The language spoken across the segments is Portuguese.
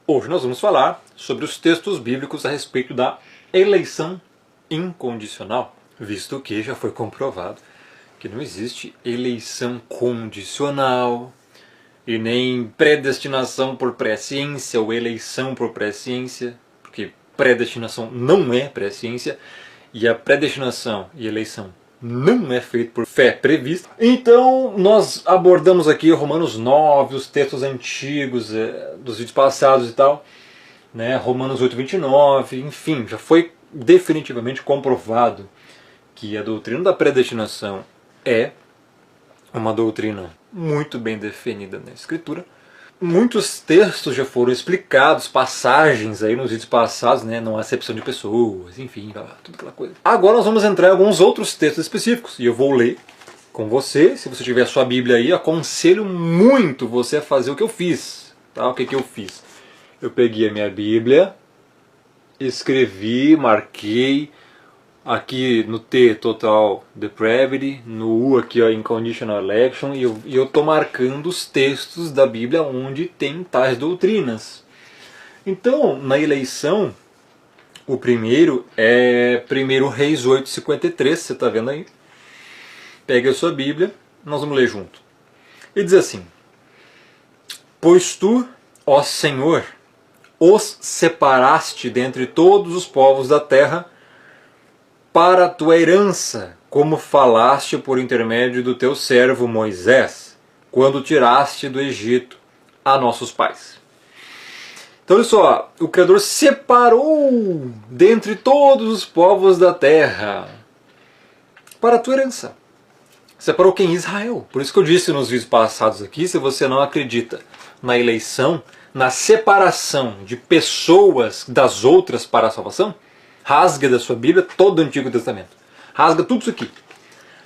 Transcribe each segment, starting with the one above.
Hoje nós vamos falar sobre os textos bíblicos a respeito da eleição incondicional, visto que já foi comprovado que não existe eleição condicional e nem predestinação por presciência ou eleição por presciência, porque predestinação não é presciência e a predestinação e eleição não é feito por fé prevista. Então nós abordamos aqui Romanos 9, os textos antigos dos vídeos passados e tal, né? Romanos 8, 29, enfim, já foi definitivamente comprovado que a doutrina da predestinação é uma doutrina muito bem definida na Escritura. Muitos textos já foram explicados, passagens aí nos vídeos passados, né, não há acepção de pessoas, enfim, tudo aquela coisa. Agora nós vamos entrar em alguns outros textos específicos, e eu vou ler com você. Se você tiver a sua Bíblia aí, aconselho muito você a fazer o que eu fiz. Tá? O que eu fiz? Eu peguei a minha Bíblia, escrevi, marquei, aqui no T, Total Depravity, no U aqui, ó, Inconditional Election, e eu estou marcando os textos da Bíblia onde tem tais doutrinas. Então, na eleição, o primeiro é 1 Reis 8:53, você está vendo aí? Pega a sua Bíblia, nós vamos ler junto. E diz assim: Pois tu, ó Senhor, os separaste dentre todos os povos da terra, para a tua herança, como falaste por intermédio do teu servo Moisés, quando tiraste do Egito a nossos pais. Então olha só, o Criador separou dentre todos os povos da terra para a tua herança. Separou quem? Israel. Por isso que eu disse nos vídeos passados aqui, se você não acredita na eleição, na separação de pessoas das outras para a salvação, rasga da sua Bíblia todo o Antigo Testamento. Rasga tudo isso aqui.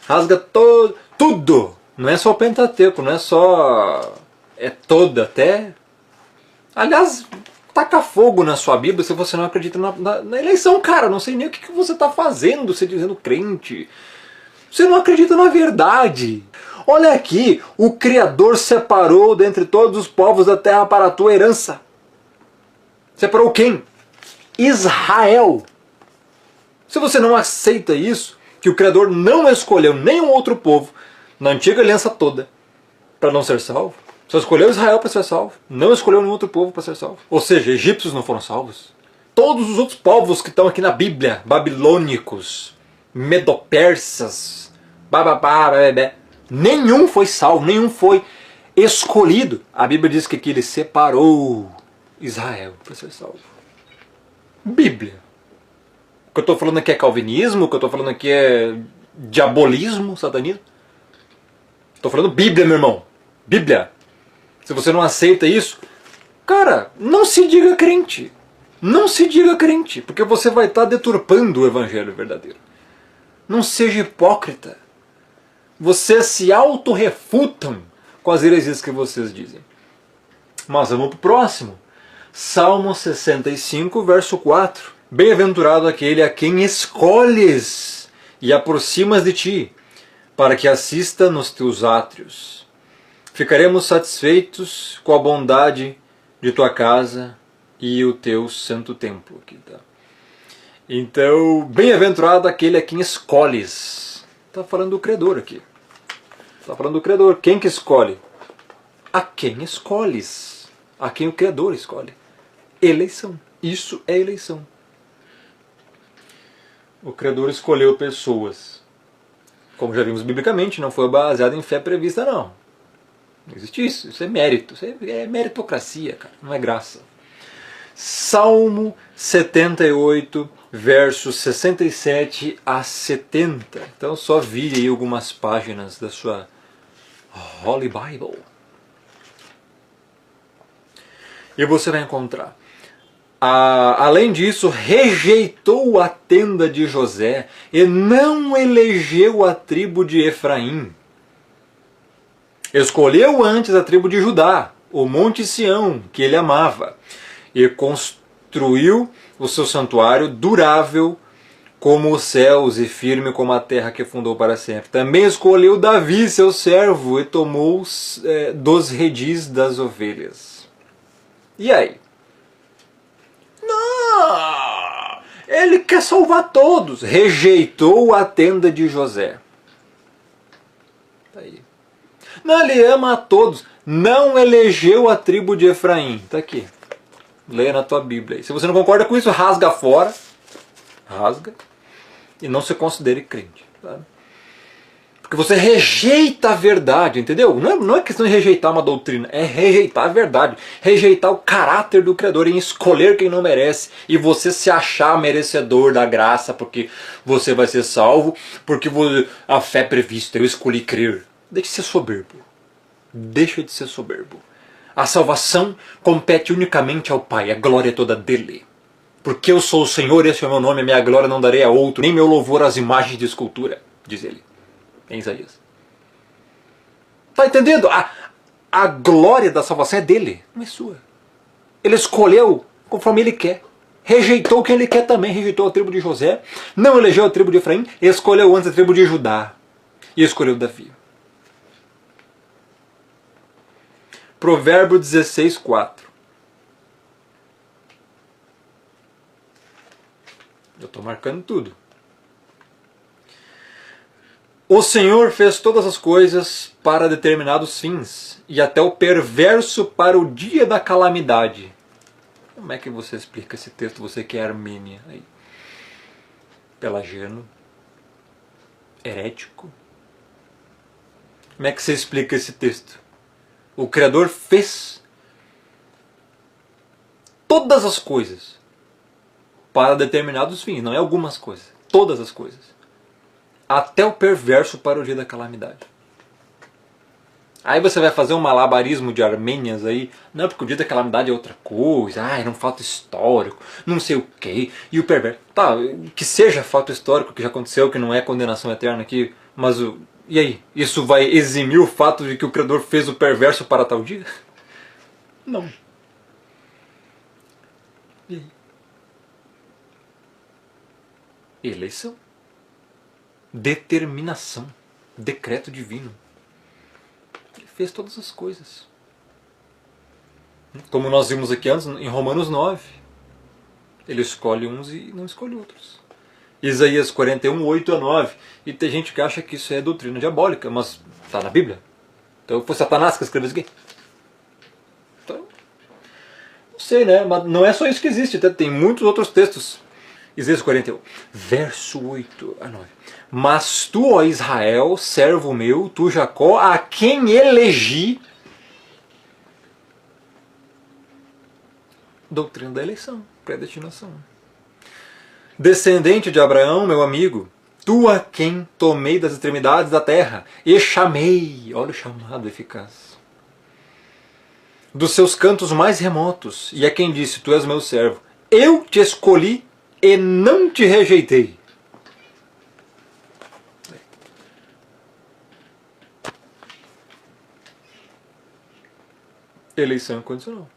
Rasga tudo. Não é só o Pentateuco, não é só... É todo até... Aliás, taca fogo na sua Bíblia se você não acredita na eleição, cara. Não sei nem o que você está fazendo, você dizendo crente. Você não acredita na verdade. Olha aqui, o Criador separou dentre todos os povos da terra para a tua herança. Separou quem? Israel. Se você não aceita isso, que o Criador não escolheu nenhum outro povo na antiga aliança toda para não ser salvo, só escolheu Israel para ser salvo, não escolheu nenhum outro povo para ser salvo. Ou seja, egípcios não foram salvos. Todos os outros povos que estão aqui na Bíblia, babilônicos, medopersas, nenhum foi salvo, nenhum foi escolhido. A Bíblia diz que aqui ele separou Israel para ser salvo. Bíblia. O que eu estou falando aqui é calvinismo, o que eu estou falando aqui é diabolismo, satanismo. Estou falando Bíblia, meu irmão. Bíblia. Se você não aceita isso, cara, não se diga crente. Não se diga crente, porque você vai estar deturpando o evangelho verdadeiro. Não seja hipócrita. Vocês se autorrefutam com as heresias que vocês dizem. Mas vamos para o próximo. Salmo 65, verso 4. Bem-aventurado aquele a quem escolhes e aproximas de ti, para que assista nos teus átrios. Ficaremos satisfeitos com a bondade de tua casa e o teu santo templo. Aqui, tá? Então, bem-aventurado aquele a quem escolhes. Está falando do Criador aqui. Está falando do Criador. Quem que escolhe? A quem escolhes. A quem o Criador escolhe. Eleição. Isso é eleição. O Criador escolheu pessoas. Como já vimos biblicamente, não foi baseado em fé prevista, não. Não existe isso. Isso é mérito. Isso é meritocracia, cara. Não é graça. Salmo 78, versos 67 a 70. Então só vire aí algumas páginas da sua Holy Bible. E você vai encontrar. Além disso, rejeitou a tenda de José e não elegeu a tribo de Efraim. Escolheu antes a tribo de Judá, o monte Sião, que ele amava, e construiu o seu santuário durável como os céus e firme como a terra que fundou para sempre. Também escolheu Davi, seu servo, e tomou dos redis das ovelhas. E aí? Não! Ele quer salvar todos. Rejeitou a tenda de José. Tá aí. Não, ele ama a todos. Não elegeu a tribo de Efraim. Tá aqui. Leia na tua Bíblia. Se você não concorda com isso, rasga fora. Rasga. E não se considere crente. Tá? Porque você rejeita a verdade, entendeu? Não é questão de rejeitar uma doutrina, é rejeitar a verdade. Rejeitar o caráter do Criador em escolher quem não merece. E você se achar merecedor da graça porque você vai ser salvo, porque a fé é prevista, eu escolhi crer. Deixe de ser soberbo. Deixa de ser soberbo. A salvação compete unicamente ao Pai, a glória é toda dele. Porque eu sou o Senhor, esse é o meu nome, a minha glória não darei a outro, nem meu louvor às imagens de escultura, diz ele, em Isaías. Está entendendo? A glória da salvação é dele, não é sua. Ele escolheu conforme ele quer. Rejeitou quem ele quer também, rejeitou a tribo de José, não elegeu a tribo de Efraim, escolheu antes a tribo de Judá e escolheu Davi. Provérbio 16, 4. Eu estou marcando tudo. O Senhor fez todas as coisas para determinados fins, e até o perverso para o dia da calamidade. Como é que você explica esse texto, você que é armênia? Aí. Pelagiano? Herético? Como é que você explica esse texto? O Criador fez todas as coisas para determinados fins, não é algumas coisas, todas as coisas. Até o perverso para o dia da calamidade. Aí você vai fazer um malabarismo de Armênias aí, não, porque o dia da calamidade é outra coisa, não fato histórico, não sei o quê, e o perverso. Tá, que seja fato histórico que já aconteceu, que não é condenação eterna aqui, mas e aí? Isso vai eximir o fato de que o Criador fez o perverso para tal dia? Não. E aí? Eleição. Determinação. Decreto divino. Ele fez todas as coisas. Como nós vimos aqui antes, em Romanos 9. Ele escolhe uns e não escolhe outros. Isaías 41, 8 a 9. E tem gente que acha que isso é doutrina diabólica, mas está na Bíblia. Então foi Satanás que escreveu isso aqui. Então, não sei, né? Mas não é só isso que existe. Tem muitos outros textos. Isaías 41, verso 8 a 9. Mas tu, ó Israel, servo meu, tu Jacó, a quem elegi. Doutrina da eleição, predestinação. Descendente de Abraão, meu amigo, tu a quem tomei das extremidades da terra e chamei, olha o chamado eficaz, dos seus cantos mais remotos, e a quem disse, tu és meu servo, eu te escolhi e não te rejeitei. Eleição incondicional.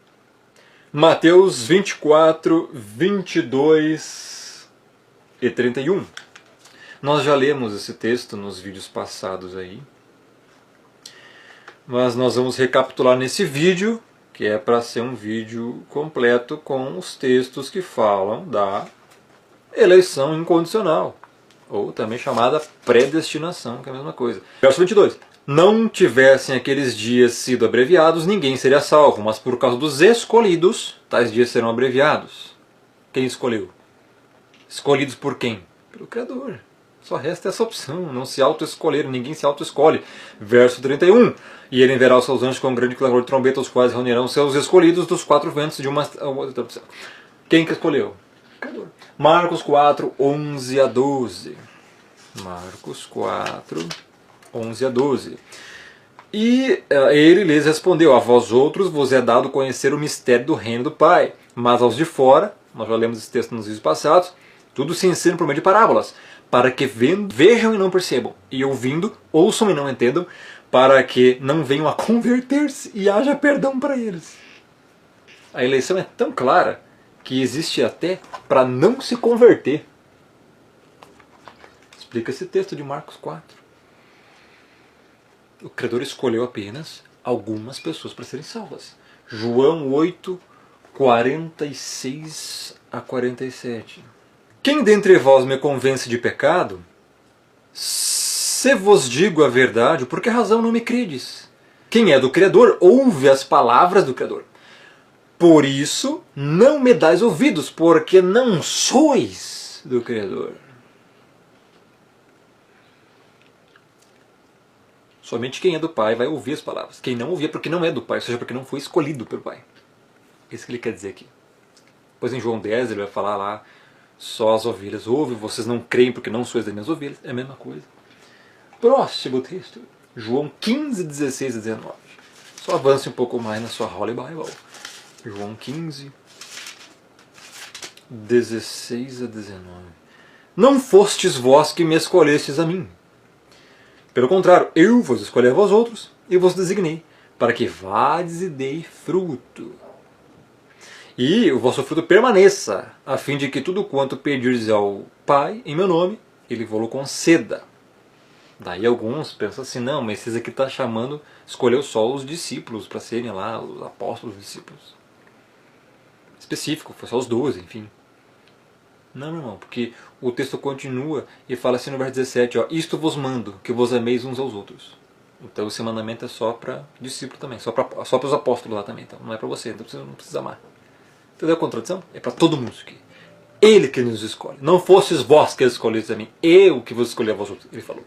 Mateus 24, 22 e 31. Nós já lemos esse texto nos vídeos passados aí. Mas nós vamos recapitular nesse vídeo, que é para ser um vídeo completo com os textos que falam da eleição incondicional, ou também chamada predestinação, que é a mesma coisa. Verso 22. Não tivessem aqueles dias sido abreviados, ninguém seria salvo, mas por causa dos escolhidos, tais dias serão abreviados. Quem escolheu? Escolhidos por quem? Pelo Criador. Só resta essa opção, não se auto-escolher, ninguém se auto-escolhe. Verso 31. E ele enviará os seus anjos com um grande clamor de trombeta, os quais reunirão seus escolhidos dos quatro ventos de uma outra opção. Quem que escolheu? Criador. Marcos 4, 11 a 12. Marcos 4, 11 a 12. E ele lhes respondeu, a vós outros vos é dado conhecer o mistério do reino do Pai, mas aos de fora, nós já lemos esse texto nos vídeos passados, tudo se ensina por meio de parábolas, para que vendo, vejam e não percebam, e ouvindo, ouçam e não entendam, para que não venham a converter-se e haja perdão para eles. A eleição é tão clara que existe até para não se converter. Explica esse texto de Marcos 4. O Criador escolheu apenas algumas pessoas para serem salvas. João 8, 46 a 47. Quem dentre vós me convence de pecado? Se vos digo a verdade, por que razão não me credes? Quem é do Criador, ouve as palavras do Criador. Por isso, não me dais ouvidos, porque não sois do Criador. Somente quem é do Pai vai ouvir as palavras. Quem não ouvir é porque não é do Pai, ou seja, porque não foi escolhido pelo Pai. Isso que ele quer dizer aqui. Pois em João 10 ele vai falar lá, só as ovelhas ouvem, vocês não creem porque não sois das minhas ovelhas. É a mesma coisa. Próximo texto, João 15, 16 a 19. Só avance um pouco mais na sua Holy Bible. João 15, 16 a 19. Não fostes vós que me escolhestes a mim. Pelo contrário, eu vos escolhi a vós outros e vos designei, para que vades e dei fruto. E o vosso fruto permaneça, a fim de que tudo quanto pedirdes ao Pai, em meu nome, Ele vos conceda. Daí alguns pensam assim, não, mas esses aqui está chamando, escolheu só os discípulos para serem lá, os apóstolos discípulos. Específico, foi só os 12, enfim. Não, meu irmão, porque o texto continua e fala assim no verso 17, ó, isto vos mando, que vos ameis uns aos outros. Então esse mandamento é só para discípulo também, só para os apóstolos lá também, então não é para você, então você não precisa amar. Entendeu a contradição? É para todo mundo isso aqui. Ele que nos escolhe. Não fostes vós que escolhestes a mim, eu que vos escolhi a vós outros, ele falou.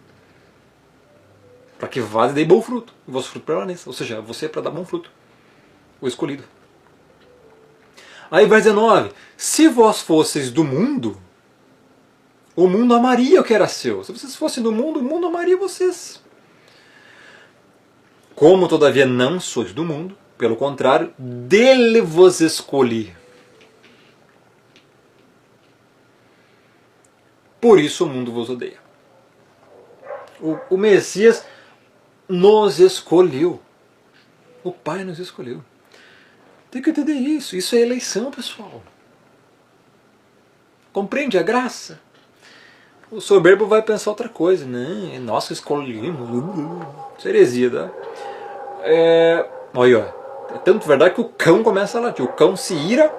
Para que vá e dê bom fruto, e o vosso fruto permaneça. Ou seja, você é para dar bom fruto, o escolhido. Aí verso 19, se vós fosseis do mundo, o mundo amaria o que era seu. Se vocês fossem do mundo, o mundo amaria vocês. Como todavia não sois do mundo, pelo contrário, dele vos escolhi. Por isso o mundo vos odeia. O Messias nos escolheu. O Pai nos escolheu. Tem que entender isso. Isso é eleição, pessoal. Compreende a graça? O soberbo vai pensar outra coisa. Não, é nós que escolhemos. Isso é heresia, tá? Olha, é tanto verdade que o cão começa a latir. O cão se ira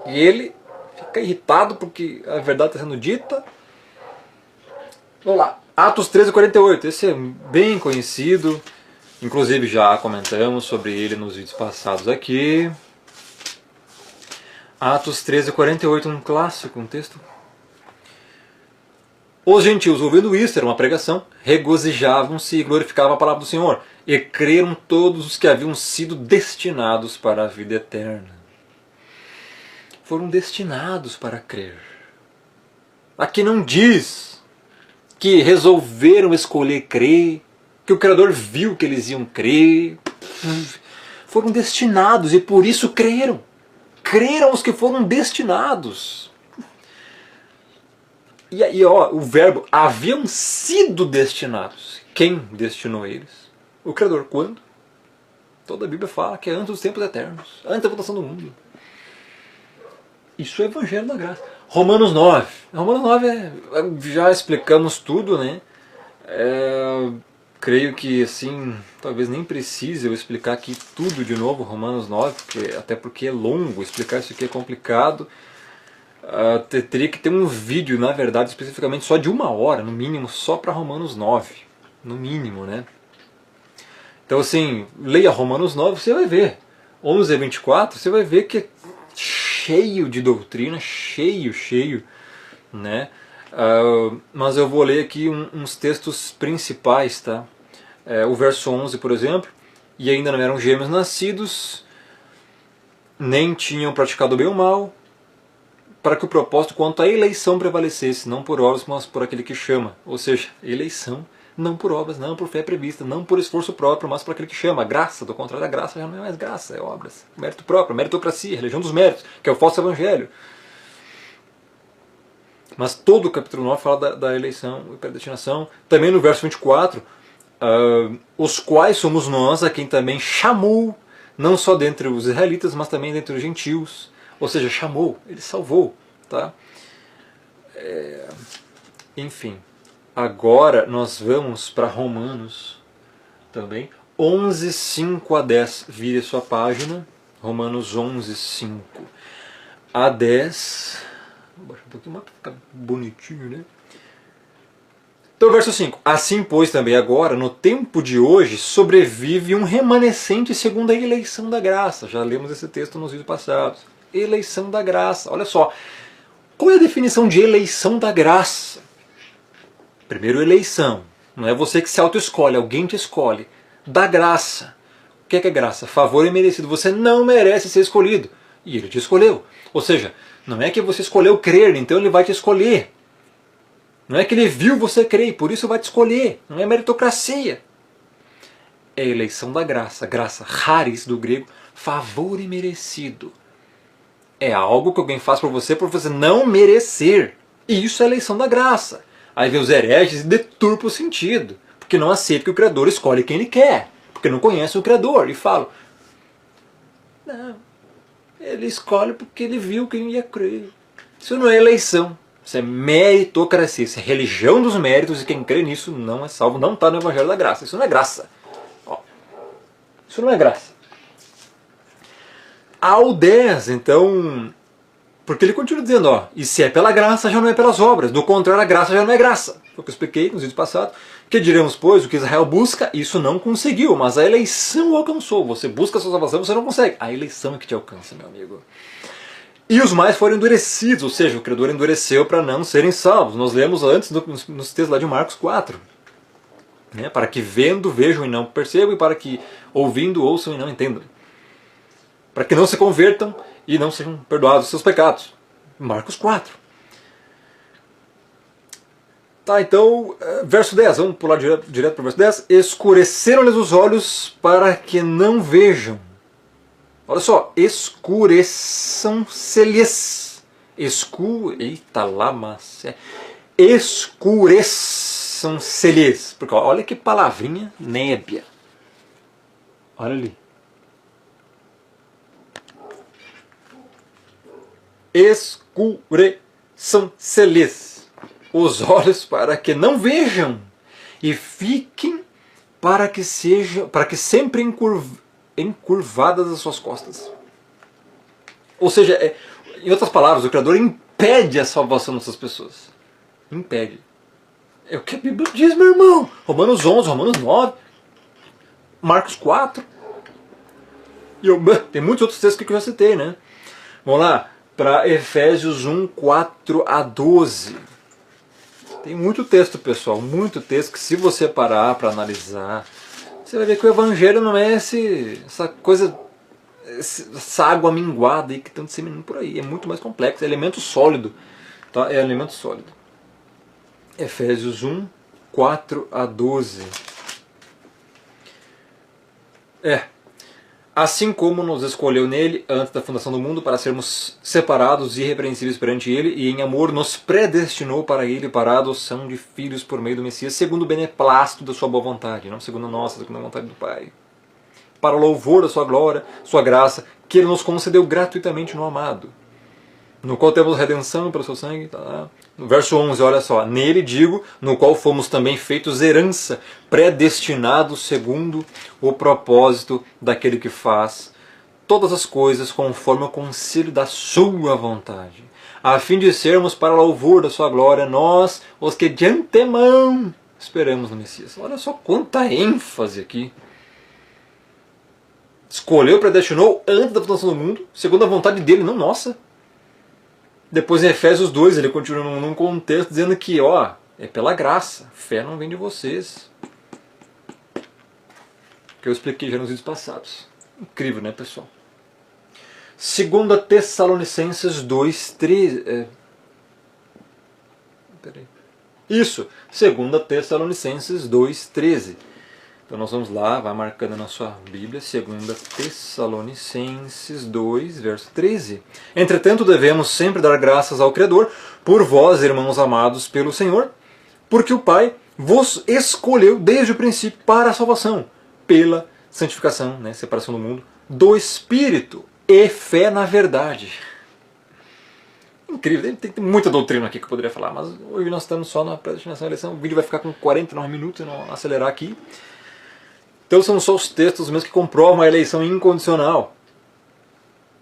e ele fica irritado porque a verdade está sendo dita. Vamos lá. Atos 13, 48. Esse é bem conhecido. Inclusive já comentamos sobre ele nos vídeos passados aqui. Atos 13, 48, um clássico, um texto. Os gentios, ouvindo isso, era uma pregação, regozijavam-se e glorificavam a palavra do Senhor. E creram todos os que haviam sido destinados para a vida eterna. Foram destinados para crer. Aqui não diz que resolveram escolher crer, que o Criador viu que eles iam crer. Foram destinados e por isso creram. Creram os que foram destinados. E aí, ó, o verbo, haviam sido destinados. Quem destinou eles? O Criador. Quando? Toda a Bíblia fala que é antes dos tempos eternos, antes da fundação do mundo. Isso é Evangelho da Graça. Romanos 9. Romanos 9 já explicamos tudo, né? Creio que assim, talvez nem precise eu explicar aqui tudo de novo, Romanos 9, até porque é longo, explicar isso aqui é complicado. Teria que ter um vídeo, na verdade, especificamente só de 1 hora, no mínimo, só para Romanos 9. No mínimo, né? Então assim, leia Romanos 9, você vai ver. 11 a 24, você vai ver que é cheio de doutrina, cheio, né? Mas eu vou ler aqui uns textos principais, tá? O verso 11, por exemplo, e ainda não eram gêmeos nascidos, nem tinham praticado bem ou mal, para que o propósito quanto à eleição prevalecesse, não por obras, mas por aquele que chama. Ou seja, eleição, não por obras, não por fé prevista, não por esforço próprio, mas por aquele que chama. A graça, do contrário da graça, já não é mais graça, é obras. Mérito próprio, meritocracia, religião dos méritos, que é o falso evangelho. Mas todo o capítulo 9 fala da eleição e predestinação. Também no verso 24, os quais somos nós a quem também chamou, não só dentre os israelitas, mas também dentre os gentios. Ou seja, chamou, ele salvou. Tá? Enfim, agora nós vamos para Romanos também. 11, 5 a 10. Vire sua página. Romanos 11, 5 a 10. Vou baixar um pouquinho mais para ficar bonitinho, né? Então, verso 5. Assim, pois, também agora, no tempo de hoje, sobrevive um remanescente segundo a eleição da graça. Já lemos esse texto nos vídeos passados. Eleição da graça. Olha só. Qual é a definição de eleição da graça? Primeiro, eleição. Não é você que se auto-escolhe, alguém te escolhe. Da graça. O que é graça? Favor imerecido. Você não merece ser escolhido. E ele te escolheu. Ou seja, não é que você escolheu crer, então ele vai te escolher. Não é que ele viu você crer, por isso vai te escolher. Não é meritocracia. É a eleição da graça. Graça, charis do grego, favor imerecido. É algo que alguém faz por você não merecer. E isso é a eleição da graça. Aí vem os hereges e deturpam o sentido. Porque não aceita que o Criador escolhe quem ele quer. Porque não conhece o Criador. E falam, não, ele escolhe porque ele viu quem ia crer. Isso não é eleição. Isso é meritocracia. Isso é religião dos méritos e quem crê nisso não é salvo. Não está no Evangelho da Graça. Isso não é graça. Ó, isso não é graça. Ao 10, então, porque ele continua dizendo, ó, e se é pela graça, já não é pelas obras. Do contrário, a graça já não é graça. Foi o que eu expliquei nos vídeos passados. Que diremos, pois, o que Israel busca, isso não conseguiu, mas a eleição alcançou. Você busca a sua salvação, você não consegue. A eleição é que te alcança, meu amigo. E os mais foram endurecidos, ou seja, o Criador endureceu para não serem salvos. Nós lemos antes nos textos lá de Marcos 4. Né? Para que vendo, vejam e não percebam, e para que ouvindo, ouçam e não entendam. Para que não se convertam e não sejam perdoados os seus pecados. Marcos 4. Tá, então, verso 10, vamos pular direto para o verso 10. Escureceram-lhes os olhos para que não vejam. Olha só, escureçam-se-lhes. Eita lá, mas escureçam-se-lhes. Porque olha que palavrinha nébia. Olha ali. Escureçam-se-lhes os olhos para que não vejam e fiquem para que sempre encurvadas as suas costas. Ou seja, em outras palavras, o Criador impede a salvação dessas pessoas. Impede. É o que a Bíblia diz, meu irmão. Romanos 11, Romanos 9, Marcos 4. E tem muitos outros textos que eu já citei, né? Vamos lá, para Efésios 1, 4 a 12. Tem muito texto, pessoal, muito texto que se você parar para analisar, você vai ver que o Evangelho não é essa coisa, essa água minguada aí que estão disseminando por aí. É muito mais complexo, é elemento sólido. Tá? É elemento sólido. Efésios 1, 4 a 12. Assim como nos escolheu nele antes da fundação do mundo para sermos separados e irrepreensíveis perante ele, e em amor nos predestinou para ele para a adoção de filhos por meio do Messias, segundo o beneplácito da sua boa vontade, não segundo a nossa, segundo a vontade do Pai, para o louvor da sua glória, sua graça, que ele nos concedeu gratuitamente no amado, no qual temos redenção pelo seu sangue. Tá? No verso 11, olha só, nele digo, no qual fomos também feitos herança, predestinados segundo o propósito daquele que faz todas as coisas conforme o conselho da sua vontade, a fim de sermos para louvor da sua glória, nós, os que de antemão esperamos no Messias. Olha só quanta ênfase aqui. Escolheu, predestinou antes da fundação do mundo, segundo a vontade dele, não nossa. Depois em Efésios 2 ele continua num contexto dizendo que é pela graça, fé não vem de vocês. Que eu expliquei já nos vídeos passados. Incrível, né, pessoal? 2 Tessalonicenses 2:13. Isso, 2 Tessalonicenses 2:13. Então nós vamos lá, vai marcando na sua Bíblia, 2 Tessalonicenses 2, verso 13. Entretanto, devemos sempre dar graças ao Criador, por vós, irmãos amados pelo Senhor, porque o Pai vos escolheu desde o princípio para a salvação, pela santificação, né, separação do mundo, do Espírito e fé na verdade. Incrível, tem muita doutrina aqui que eu poderia falar, mas hoje nós estamos só na predestinação e eleição, o vídeo vai ficar com 49 minutos, eu não acelerar aqui. Então são só os textos mesmo que comprovam a eleição incondicional.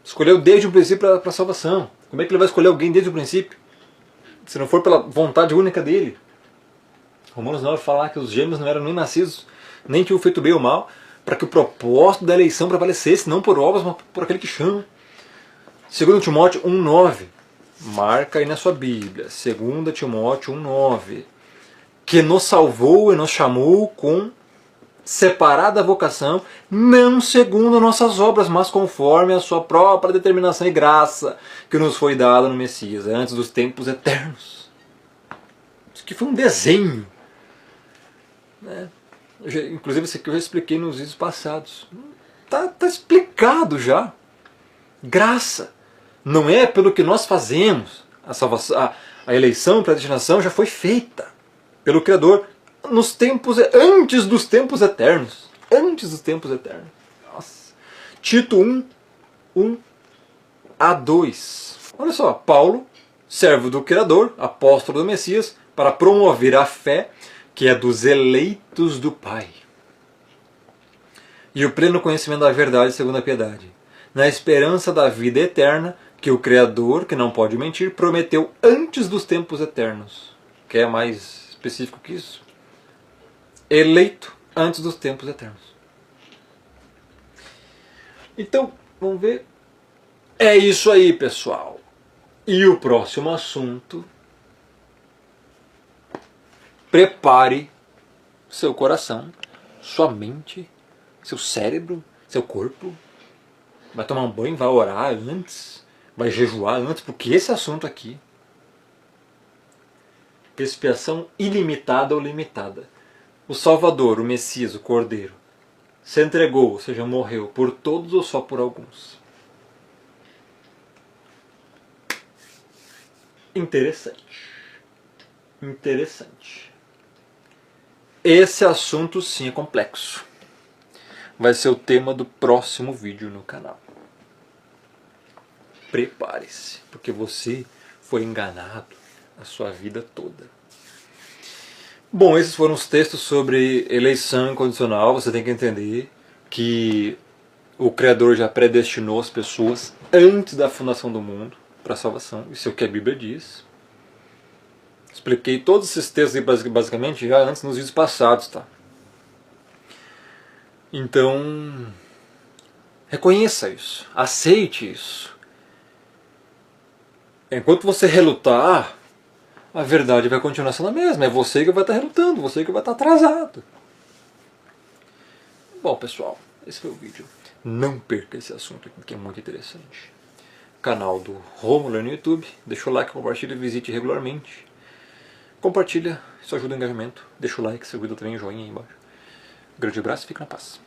Escolheu desde o princípio para a salvação. Como é que ele vai escolher alguém desde o princípio? Se não for pela vontade única dele. Romanos 9 fala que os gêmeos não eram nem nascidos, nem tinham feito bem ou mal, para que o propósito da eleição prevalecesse, não por obras, mas por aquele que chama. 2 Timóteo 1,9. Marca aí na sua Bíblia. 2 Timóteo 1,9. Que nos salvou e nos chamou com separada vocação, não segundo nossas obras, mas conforme a sua própria determinação e graça, que nos foi dada no Messias, antes dos tempos eternos. Isso aqui foi um desenho. Né? Inclusive isso aqui eu já expliquei nos vídeos passados. Tá explicado já. Graça. Não é pelo que nós fazemos. A salvação, a eleição, a predestinação já foi feita pelo Criador nos tempos, antes dos tempos eternos. Antes dos tempos eternos. Nossa. Tito 1 a 2. Olha só, Paulo, servo do Criador, apóstolo do Messias, para promover a fé que é dos eleitos do Pai, e o pleno conhecimento da verdade segundo a piedade, na esperança da vida eterna que o Criador, que não pode mentir, prometeu antes dos tempos eternos. Quer mais específico que isso? Eleito antes dos tempos eternos. Então, vamos ver. É isso aí, pessoal. E o próximo assunto... Prepare seu coração, sua mente, seu cérebro, seu corpo. Vai tomar um banho, vai orar antes, vai jejuar antes, porque esse assunto aqui, expiação ilimitada ou limitada. O Salvador, o Messias, o Cordeiro, se entregou, ou seja, morreu por todos ou só por alguns? Interessante. Interessante. Esse assunto sim é complexo. Vai ser o tema do próximo vídeo no canal. Prepare-se, porque você foi enganado a sua vida toda. Bom, esses foram os textos sobre eleição incondicional. Você tem que entender que o Criador já predestinou as pessoas antes da fundação do mundo para a salvação. Isso é o que a Bíblia diz. Expliquei todos esses textos aí basicamente já antes nos vídeos passados, tá? Então, reconheça isso, aceite isso. Enquanto você relutar, a verdade vai continuar sendo a mesma. É você que vai estar relutando, você que vai estar atrasado. Bom, pessoal, esse foi o vídeo. Não perca esse assunto aqui, que é muito interessante. Canal do Rômulo no YouTube. Deixa o like, compartilha e visite regularmente. Compartilha, isso ajuda o engajamento. Deixa o like, se ajuda também, joinha aí embaixo. Grande abraço e fique na paz.